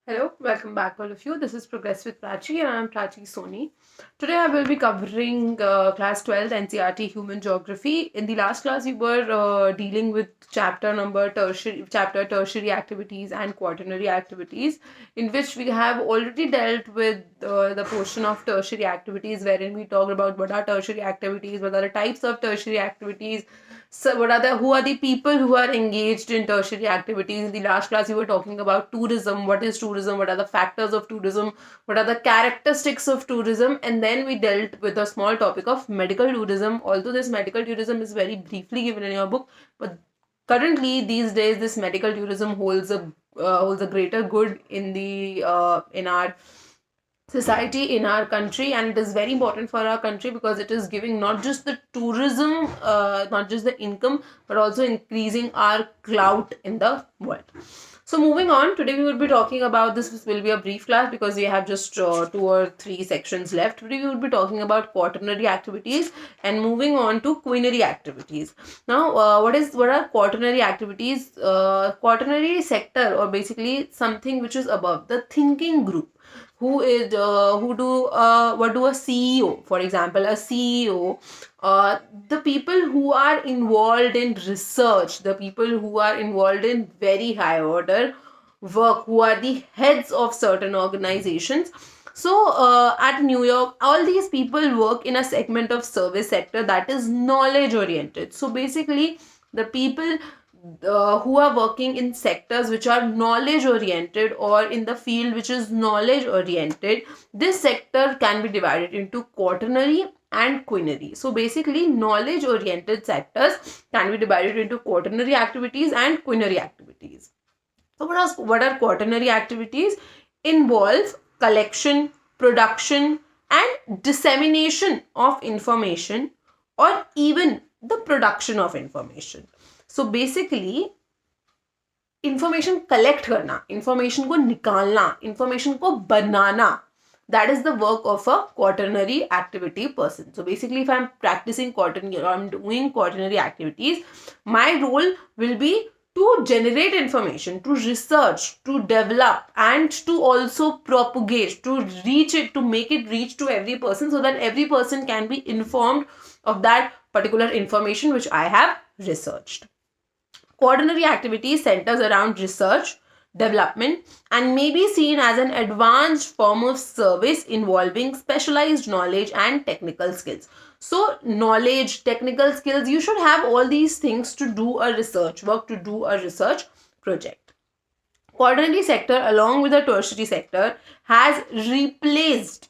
Hello, welcome back all of you. This is Progress with Prachi and I'm Prachi Soni. Today I will be covering class 12 NCERT Human Geography. In the last class we were dealing with chapter tertiary activities and quaternary activities, in which we have already dealt with the portion of tertiary activities wherein we talked about what are tertiary activities, what are the types of tertiary activities. So who are the people who are engaged in tertiary activities? In the last class, we were talking about tourism. What is tourism? What are the factors of tourism? What are the characteristics of tourism? And then we dealt with a small topic of medical tourism. Although this medical tourism is very briefly given in your book, but currently these days this medical tourism holds a greater good in our society, in our country, and it is very important for our country because it is giving not just the tourism, not just the income, but also increasing our clout in the world. So moving on, today we will be talking about, this will be a brief class because we have just 2 or 3 sections left. Today we will be talking about quaternary activities and moving on to quinary activities. Now what are quaternary activities? Quaternary sector, or basically something which is above the thinking group, what do a CEO, for example, a CEO, the people who are involved in research, the people who are involved in very high order work, who are the heads of certain organizations. So at New York, all these people work in a segment of service sector that is knowledge oriented. So basically the people who are working in sectors which are knowledge oriented, or in the field which is knowledge oriented, this sector can be divided into quaternary and quinary. So basically knowledge oriented sectors can be divided into quaternary activities and quinary activities. So what are quaternary activities? Involve collection, production and dissemination of information, or even the production of information. So basically information collect करना, information को निकालना, information को बनाना, that is the work of a quaternary activity person. So basically if I'm practicing quaternary, or I'm doing quaternary activities, my role will be to generate information, to research, to develop, and to also propagate, to reach it, to make it reach to every person so that every person can be informed of that particular information which I have researched. Quaternary activity centers around research, development, and may be seen as an advanced form of service involving specialized knowledge and technical skills. So knowledge, technical skills, you should have all these things to do a research work, to do a research project. Quaternary sector, along with the tertiary sector, it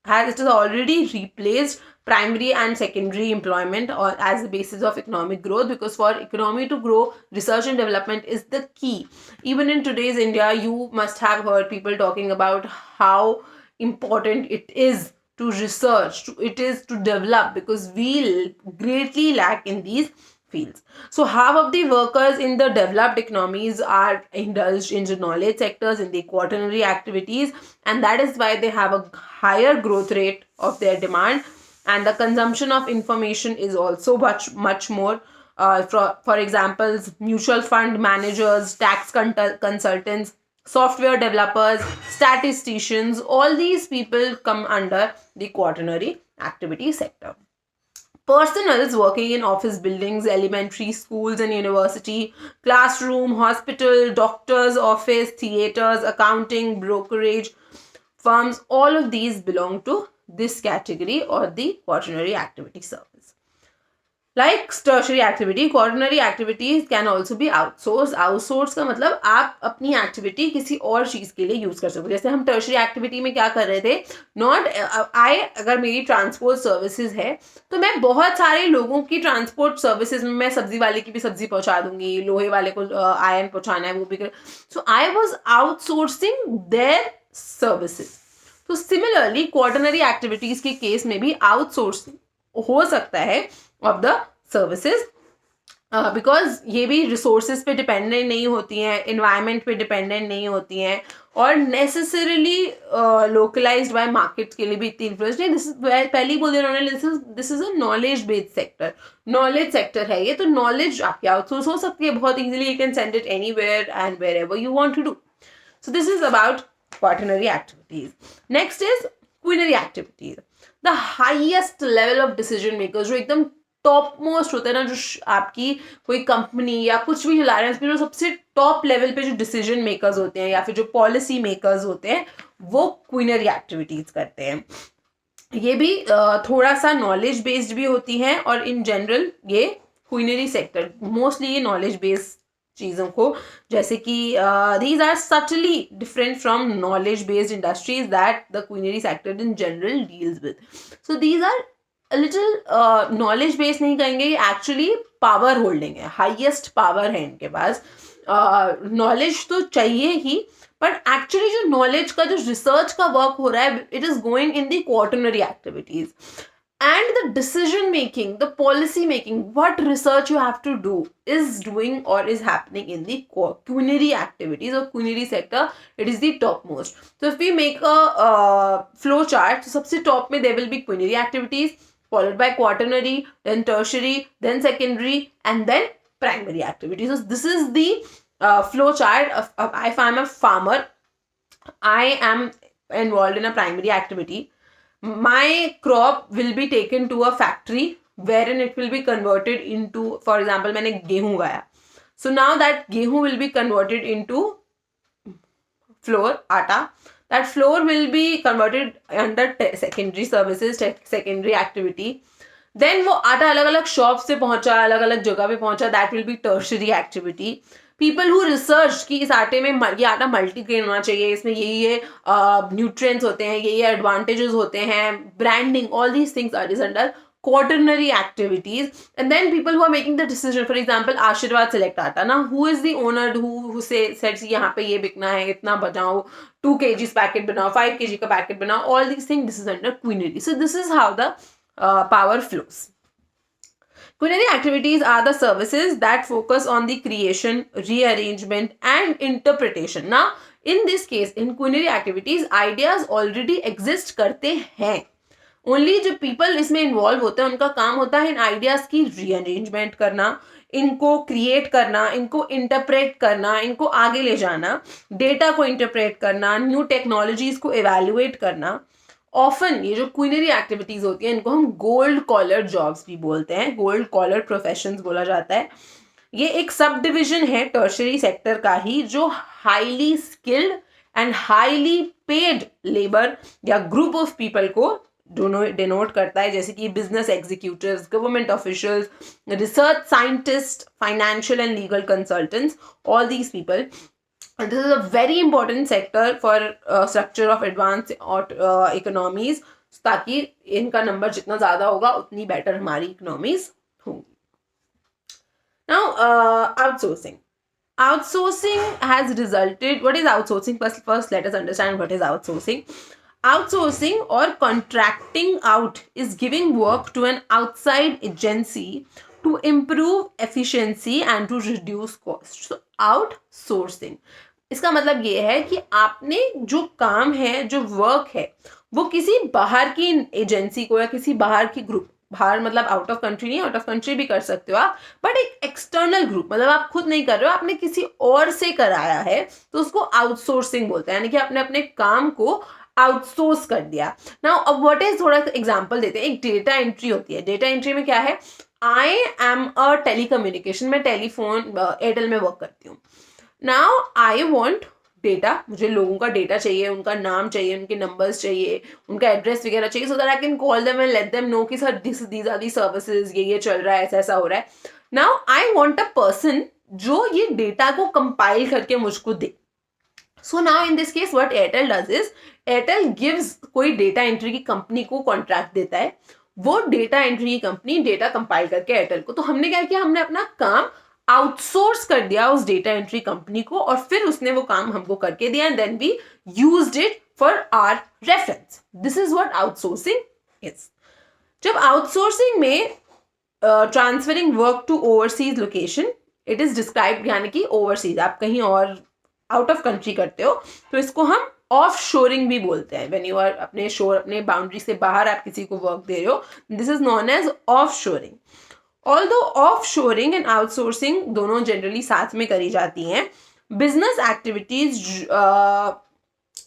has already replaced primary and secondary employment, or as the basis of economic growth, because for economy to grow, research and development is the key. Even in today's India, you must have heard people talking about how important it is to research, it is to develop, because we greatly lack in these fields. So half of the workers in the developed economies are indulged in the knowledge sectors, in the quaternary activities, and that is why they have a higher growth rate of their demand, and the consumption of information is also much more. For example, mutual fund managers, tax consultants, software developers, statisticians, all these people come under the quaternary activity sector. Personals working in office buildings, elementary schools and university, classroom, hospital, doctor's office, theaters, accounting, brokerage firms, all of these belong to this category, or the quaternary activity service. Like tertiary activity, quaternary activities can also be outsourced. Outsource का मतलब आप अपनी activity किसी और चीज़ के लिए use कर सकते हो. जैसे हम tertiary activity में क्या कर रहे थे, अगर मेरी ट्रांसपोर्ट सर्विसेज है तो मैं बहुत सारे लोगों की ट्रांसपोर्ट सर्विसेज में, मैं सब्जी वाले की भी सब्जी पहुंचा दूंगी, लोहे वाले को आयरन पहुंचाना है वो भी कर. So I was outsourcing their services. तो सिमिलरली क्वाटरनरी एक्टिविटीज के केस में भी आउटसोर्सिंग हो सकता है ऑफ द सर्विसेज, बिकॉज ये भी रिसोर्सेज पे डिपेंडेंट नहीं होती हैं, इन्वायरमेंट पे डिपेंडेंट नहीं होती हैं, और नेसेसरीली लोकलाइज्ड बाय मार्केट के लिए भी इतनी इन्फ्लुएंस नहीं. पहले ही बोल दिया उन्होंने, this is a knowledge based sector, knowledge sector है ये, तो नॉलेज आपकी आउटसोर्स हो सकती है बहुत easily. You can send it anywhere and wherever you want to do. So this is about quaternary activities. Next is quinary activities. The highest level of decision makers, जो एकदम top most होता है ना, जो आपकी कोई company या कुछ भी चला रहे हैं उसमें जो सबसे टॉप लेवल पे जो डिसीजन मेकर्स होते हैं या फिर जो पॉलिसी मेकर्स होते हैं वो क्विनरी एक्टिविटीज करते हैं. ये भी थोड़ा सा नॉलेज बेस्ड भी होती हैं और इन जनरल ये क्विनरी सेक्टर मोस्टली ये नॉलेज बेस्ड चीज़ों को, जैसे कि these are subtly different from knowledge based industries that the quinary sector in general deals with. So these are a little knowledge based नहीं कहेंगे, एक्चुअली पावर होल्डिंग है, highest power है इनके पास. नॉलेज तो चाहिए ही, बट एक्चुअली जो knowledge का जो रिसर्च का वर्क हो रहा है it is going in the quaternary activities. And the decision making, the policy making, what research you have to do is doing or is happening in the quinary activities or quinary sector. It is the topmost. So if we make a flow chart, so सबसे top में there will be quinary activities, followed by quaternary, then tertiary, then secondary, and then primary activities. So this is the flow chart. If I'm a farmer, I am involved in a primary activity. My crop will be taken to a factory wherein it will be converted into, for example, मैंने गेहूं उगाया. So now that गेहूं will be converted into flour, आटा. That flour will be converted under secondary services, secondary activity. Then वो आटा अलग अलग shop से पहुंचा, अलग अलग जगह पे पहुंचा. That will be tertiary activity. People who research कि इस आटे में ये आटा मल्टीग्रेन होना चाहिए, इसमें ये न्यूट्रिएंट्स होते हैं, ये एडवांटेजेस होते हैं, branding, all these things are is under quaternary activities. And then people who are making the decision, for example आशीर्वाद select आटा ना, who is the owner who says यहाँ पे ये बिकना है, इतना बनाओ, 2 kgs पैकेट बनाओ, 5 kg का पैकेट बनाओ, all these things, this is under quinary. So this is how the power flows. Quinary activities are the services that focus on the creation, rearrangement and interpretation. Now, in this case, in quinary activities, ideas already exist करते हैं. Only जो people इसमें involve होते हैं उनका काम होता है इन ideas की rearrangement करना, इनको create करना, इनको interpret करना, इनको आगे ले जाना, data को interpret करना, new technologies को evaluate करना. ऑफन ये जो क्विनरी एक्टिविटीज होती हैं इनको हम गोल्ड कॉलर जॉब्स भी बोलते हैं, गोल्ड कॉलर प्रोफेशंस बोला जाता है. ये एक सब डिविजन है टर्शियरी सेक्टर का ही जो highly skilled and highly paid labour या ग्रुप ऑफ पीपल को डिनोट करता है, जैसे कि business executives, government officials, research scientist, financial and legal consultants, all these people. And this is a very important sector for structure of advanced economies, ताकि इनका number जितना ज़्यादा होगा उतनी बेटर हमारी इकोनॉमीज होंगी. Now outsourcing. Outsourcing has resulted. What is outsourcing? First let us understand what is outsourcing. Outsourcing or contracting out is giving work to an outside agency to improve efficiency and to reduce cost. So outsourcing इसका मतलब ये है कि आपने जो काम है, जो वर्क है, वो किसी बाहर की एजेंसी को या किसी बाहर की ग्रुप, बाहर मतलब आउट ऑफ कंट्री नहीं, आउट ऑफ कंट्री भी कर सकते हो आप, बट एक एक्सटर्नल ग्रुप, मतलब आप खुद नहीं कर रहे हो, आपने किसी और से कराया है, तो उसको आउटसोर्सिंग बोलते हैं, यानी कि आपने अपने काम को आउटसोर्स कर दिया. नाउ अब व्हाट इज, थोड़ा एग्जांपल देते हैं. एक डेटा एंट्री होती है. डेटा एंट्री में क्या है, आई एम अ टेलीकम्युनिकेशन, मैं टेलीफोन एयरटेल में वर्क करती हूँ. नाउ आई वॉन्ट डेटा, मुझे लोगों का डेटा चाहिए, उनका नाम चाहिए, उनके नंबर्स चाहिए, उनका एड्रेस वगैरह चाहिए, so that I can call them and let them know कि sir these are the services, ये चल रहा है, ऐसा ऐसा हो रहा है. Now I want a person जो ये डेटा को कंपाइल करके मुझको दे. So now in this case what Airtel does is, Airtel gives कोई डेटा एंट्री की कंपनी को कॉन्ट्रैक्ट देता है, वो डेटा एंट्री की कंपनी डेटा कंपाइल करके एयरटेल को. तो हमने क्या किया, हमने अपना काम आउटसोर्स कर दिया उस डेटा एंट्री कंपनी को और फिर उसने वो काम हमको करके दिया and then we used it for our reference. This is what outsourcing is. जब आउटसोर्सिंग में transferring work to overseas location, it is described, यानी कि ओवरसीज आप कहीं और आउट ऑफ कंट्री करते हो तो इसको हम ऑफ शोरिंग भी बोलते हैं. व्हेन यू आर अपने बाउंड्री से बाहर आप किसी को वर्क दे रहे हो, this is known as offshoring. Although offshoring and outsourcing दोनों जनरली साथ में करी जाती हैं, बिजनेस एक्टिविटीज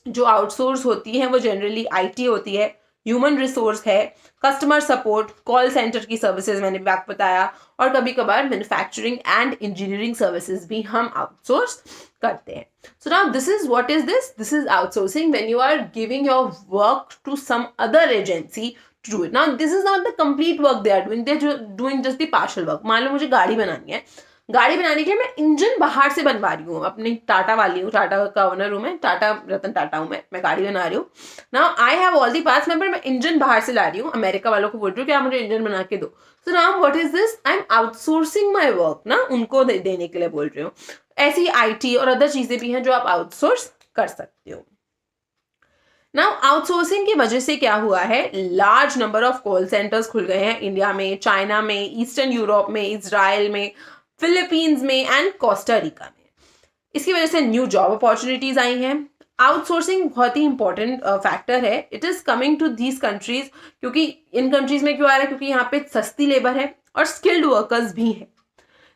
जो आउटसोर्स होती हैं वो जनरली आईटी होती है, ह्यूमन रिसोर्स है, कस्टमर सपोर्ट, कॉल सेंटर की सर्विसेज मैंने भी आपको बताया, और कभी कभार मैन्युफैक्चरिंग एंड इंजीनियरिंग सर्विसेज भी हम आउटसोर्स करते हैं. So now this is what is this? This is outsourcing, when you are giving your work to some other agency to do it. Now this is not the complete work they are doing. They're doing just the partial work. मान लो मुझे गाड़ी बनानी है, गाड़ी बनाने के लिए मैं इंजन बाहर से बनवा रही हूँ, अपनी टाटा वाली हूँ, टाटा का ओनर हूँ मैं, टाटा रतन टाटा हूँ मैं गाड़ी बना रही हूँ. Now I have all the parts, मैं इंजन बाहर से ला रही हूँ, अमेरिका वालों को बोल रही हूँ कि आप मुझे इंजन बना के दो. So now what is this? I am outsourcing my work ना, उनको देने के लिए बोल रही हूँ. ऐसी आईटी और अदर चीजें भी हैं जो आप आउटसोर्स कर सकते हो. नाउ आउटसोर्सिंग की वजह से क्या हुआ है, large number of call centres खुल गए हैं इंडिया में, चाइना में, ईस्टर्न यूरोप में, इजराइल में, फिलीपींस में एंड कोस्टारिका में. इसकी वजह से न्यू जॉब अपॉर्चुनिटीज आई हैं. आउटसोर्सिंग बहुत ही इंपॉर्टेंट फैक्टर है. It is coming to these countries, क्योंकि इन कंट्रीज में क्यों आ रहा है, क्योंकि यहाँ पे सस्ती लेबर है और स्किल्ड वर्कर्स भी हैं.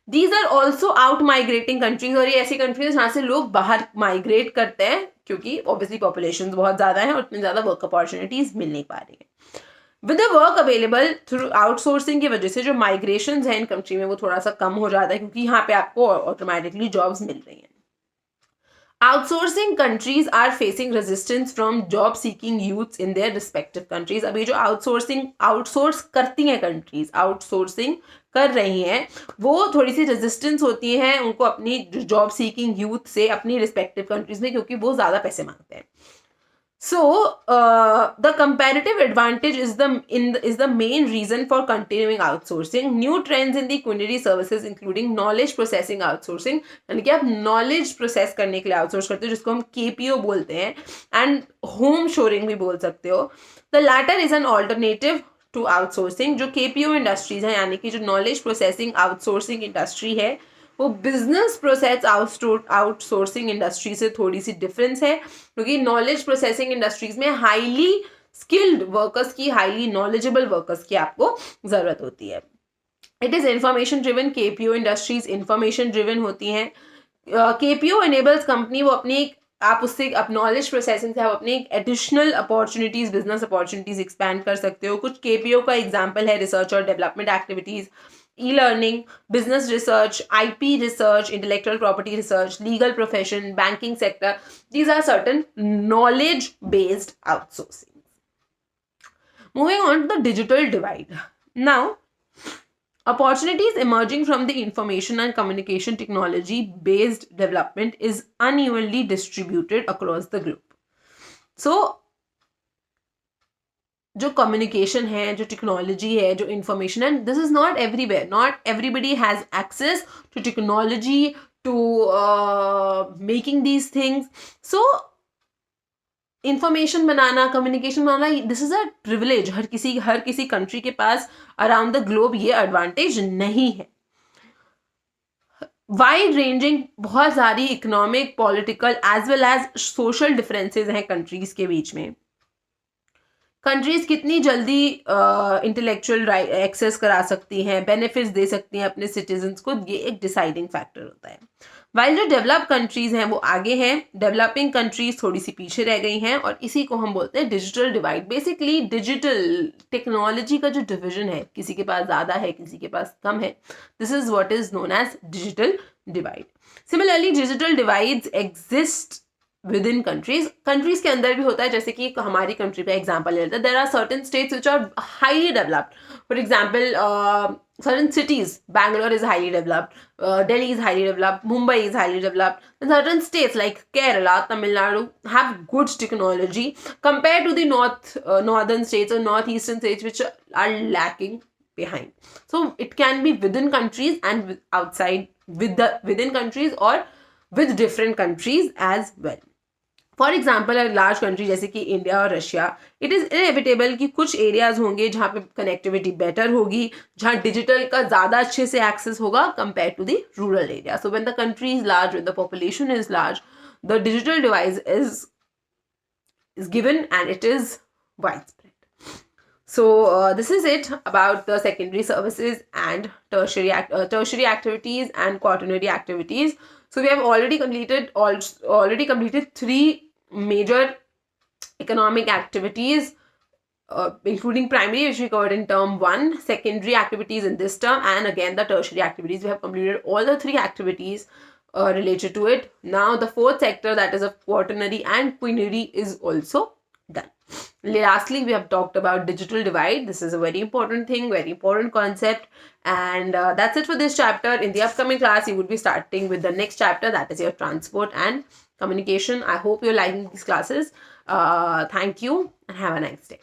These are also out migrating countries, और ये ऐसी कंट्रीज जहाँ से लोग बाहर माइग्रेट करते हैं, क्योंकि ऑब्वियसली पॉपुलेशन बहुत ज़्यादा है और इतनी ज़्यादा वर्क अपॉर्चुनिटीज मिल नहीं पा रही है. With the work available through outsourcing की वजह से जो माइग्रेशन है इन कंट्री में वो थोड़ा सा कम हो जाता है, क्योंकि यहाँ पे आपको ऑटोमेटिकली जॉब्स मिल रही हैं. Outsourcing countries are facing resistance from job seeking youths in their respective countries. अभी जो आउटसोर्स करती हैं कंट्रीज, आउटसोर्सिंग कर रही हैं, वो थोड़ी सी रेजिस्टेंस होती है उनको अपनी जॉब सीकिंग यूथ से अपनी रिस्पेक्टिव कंट्रीज में, क्योंकि वो ज़्यादा पैसे मांगते हैं. So the comparative advantage is the main reason for continuing outsourcing. New trends in the Quinary services including knowledge processing outsourcing, यानी कि आप knowledge process करने के लिए outsource करते हो, जिसको हम KPO बोलते हैं, and home shoring भी बोल सकते हो. The latter is an alternative to outsourcing. जो KPO industries है, यानी कि जो knowledge processing outsourcing industry है, वो बिजनेस प्रोसेस आउटसोर्सिंग इंडस्ट्री से थोड़ी सी डिफरेंस है, क्योंकि नॉलेज प्रोसेसिंग इंडस्ट्रीज में हाईली स्किल्ड वर्कर्स की, हाईली नॉलेजेबल वर्कर्स की आपको जरूरत होती है. It is information driven. KPO industries information driven होती हैं. केपीओ एनेबल्स कंपनी, वो अपनी आप उससे अब नॉलेज प्रोसेसिंग से आप अपनी additional opportunities, business opportunities expand कर सकते हो. कुछ केपीओ का एग्जाम्पल है रिसर्च और development activities, e-learning, business research, IP research, intellectual property research, legal profession, banking sector. These are certain knowledge-based outsourcing. Moving on to the digital divide. Now, opportunities emerging from the information and communication technology-based development is unevenly distributed across the globe. So, जो communication है, जो technology है, जो information है, this is not everywhere. Not everybody has access to technology, to making these things. So information बनाना, communication बनाना, this is a privilege. हर किसी कंट्री के पास अराउंड द ग्लोब ये एडवांटेज नहीं है. वाइड रेंजिंग, बहुत सारी economic, political as well as social differences हैं कंट्रीज के बीच में. कंट्रीज कितनी जल्दी इंटेलेक्चुअल एक्सेस करा सकती हैं, बेनिफिट्स दे सकती हैं अपने सिटीजन्स को, ये एक डिसाइडिंग फैक्टर होता है. वाइल जो डेवलप कंट्रीज हैं वो आगे हैं, डेवलपिंग कंट्रीज थोड़ी सी पीछे रह गई हैं, और इसी को हम बोलते हैं digital divide. Basically digital technology का जो डिविजन है, किसी के पास ज़्यादा है, किसी के पास कम है, this is what is known as digital divide. Similarly digital divides exist within countries के अंदर भी होता है. जैसे कि हमारी कंट्री का एग्जाम्पल ले लेते हैं. There are certain states which are highly developed. For example certain cities, Bangalore is highly developed, Delhi is highly developed, Mumbai is highly developed, and certain states like Kerala, Tamil Nadu have good technology compared to the northern states or northeastern states which are lacking behind. So it can be within countries and outside within countries or with different countries as well. For example a large country जैसे कि India और Russia, it is inevitable कि कुछ areas होंगे जहाँ पे connectivity better होगी, जहाँ डिजिटल का ज़्यादा अच्छे से एक्सेस होगा compare to the rural area. So when the country is large, when the population is large, the digital device is given and it is widespread. So this is it about the secondary services and tertiary activities and quaternary activities. So we have already completed three major economic activities, including primary, which we covered in term 1, secondary activities in this term, and again the tertiary activities. We have completed all the three activities related to it. Now the fourth sector, that is of quaternary and quinary, is also done. Lastly, we have talked about digital divide. This is a very important thing, very important concept, and that's it for this chapter. In the upcoming class, you would be starting with the next chapter, that is your transport and communication. I hope you're liking these classes. Thank you and have a nice day.